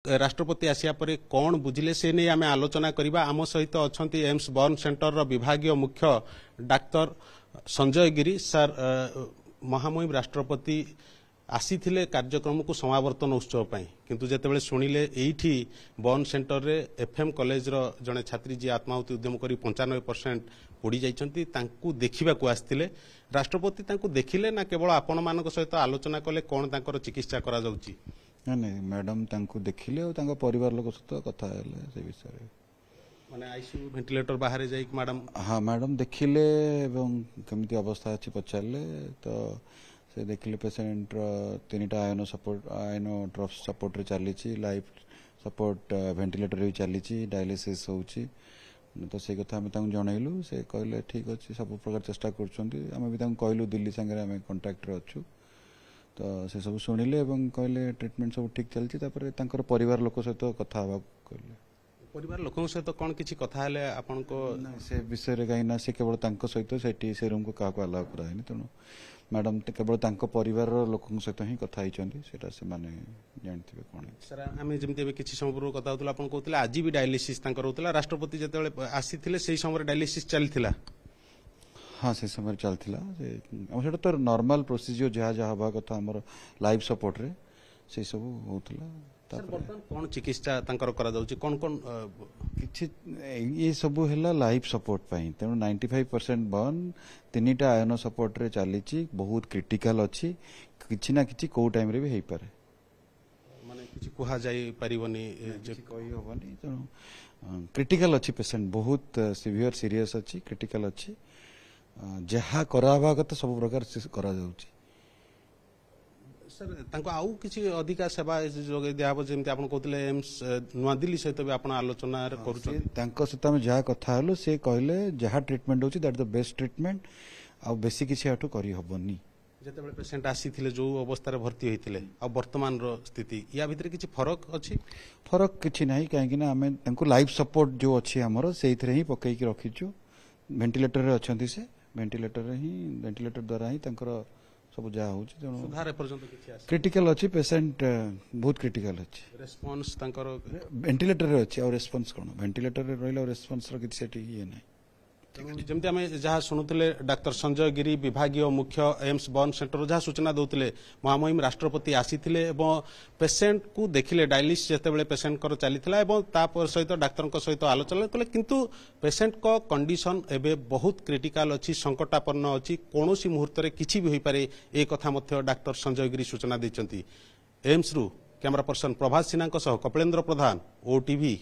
राष्ट्रपति आसिया परे कौन बुझिले से नहीं आम आलोचना करवा आम सहित अच्छा एम्स बर्न सेंटर विभाग मुख्य डाक्तर संजय गिरी सर महामहिम राष्ट्रपति आसी कार्यक्रम को समावर्तन उत्सव किंतु जितेबाला शुणिले ये बर्न सेंटर रे एफएम कॉलेज जड़े छात्री जी आत्माहुति उद्यम कर 95% पोड़ी जाइछंती तांकू देखिबा को आस्थिले राष्ट्रपति तांकू देखिले ना केवल आपण मानक सहित आलोचना कले कौन तांकर चिकित्सा करा जाउची नहीं मैडम तांकू देखिले और तांका परिवार लोक सहित कथा हेले से विषय माने आईसीयू वेंटिलेटर बाहर जाई मैडम हाँ मैडम देखिले एवं केमती अवस्था अछि पचारले तो से देखिले पेशेंट तीनटा आयन ड्रॉप सपोर्ट रे चली लाइफ सपोर्ट वेंटिलेटर भी चली डायलिसिस होउची तो से कथा आम जनइलु से कहले ठीक अच्छे सब प्रकार चेष्टा करें भी कहलु दिल्ली सांगे आम कंटाक्ट रे अच्छु तो से सब शुणिले कहले ट्रिटमेंट सब ठीक चलती परिवार लोक सहित कथा कहले परिवार लोकों सहित कौन किसी कथा है आपन को से विषय रे कहीं ना से केवल तांको सहित सेठी से रूम को काको अलाउ कराइनी तेणु मैडम केवल तांको परिवार लोकों सहित ही कथा हिचंती सेटा से माने जानथिबे कोन सर आमे जेमते बे किछि समय पूर्व कथा होतला आपन कहतले आज भी डायलिसिस तांकर होतला राष्ट्रपति जेतेबेले आसीथिले सेही समय डायलिसिस चलथिला हाँ से समय चलथिला सेटा तो नॉर्मल प्रोसीजर जहा जहा हवा कथा हमर लाइफ सपोर्ट रे से सब होतला कौन चिकित्सा करा जाउची कौन कौन किछि ये सब हैला लाइफ सपोर्ट पई तेणु 95% बर्न तीनटा आयन सपोर्ट रे चली बहुत क्रिटिकल अच्छी किछि ना किछि को टाइम रे भी हेई पारे माने किछि कुहा जाई परिबनी जे कहि होबनी तेणु क्रिटिकल अच्छी पेशेंट बहुत सीवियर सीरियस अच्छी क्रिटिकल अच्छी जहा करावा कत सब प्रकार करा जाउची सर तांको आउ किसी अधिका सेवा जोगे दियाबो जेमति आपन कहतले एम्स नुआ दिल्ली सहित भी आपन आलोचना करूछन तांको सहित हम जहा कथा हलो से कहले जहा ट्रीटमेंट होची दैट द बेस्ट ट्रीटमेंट आ बेसी किछि आटो करी हबनी जेतेबेले पेशेंट आसीथिले जो अवस्था रे भर्ती होइथिले आ वर्तमान रो स्थिति या भितर किछि फरक अछि फरक किछि नाही काहे कि ना हमें तांको लाइफ सपोर्ट जो अछि हमरो सेइथरे ही पकई कि रखिछु वेंटिलेटर रे अछंती से वेंटिलेटर रे ही वेंटिलेटर द्वारा ही तांकर सब जहा होची सुधार ए पर्यंत किछि आसी क्रिटिकल अछि पेशेंट बहुत क्रिटिकल अछि रेस्पॉन्स तांकर वेंटिलेटर रे अछि और रेस्पॉन्स कोन वेंटिलेटर रे रहला रेस्पॉन्स रो किछि सेठी ये नै जमती आम जहाँ शुणुले डाक्तर संजय गिरी विभागीय मुख्य एम्स बर्न सेंटर जहाँ सूचना दौले महामहिम राष्ट्रपति आसीथिले एवं पेशेंट को देखिले डायलिसिस जेतेबेले पेशेंट कर चलीथिला एवं तापर सहित डाक्तर सहित आलोचना कले किंतु पेशेंट को कंडीशन एबे बहुत क्रिटिकल अछि संकटापन्न अछि कोनोसी मुहूर्त रे किछि भी होई पारे ए कथा मध्य डाक्तर संजय गिरी सूचना दैचंती एम्स रु कैमरा पर्सन प्रभात सिन्हा सह कपिलेन्द्र प्रधान ओटीवी।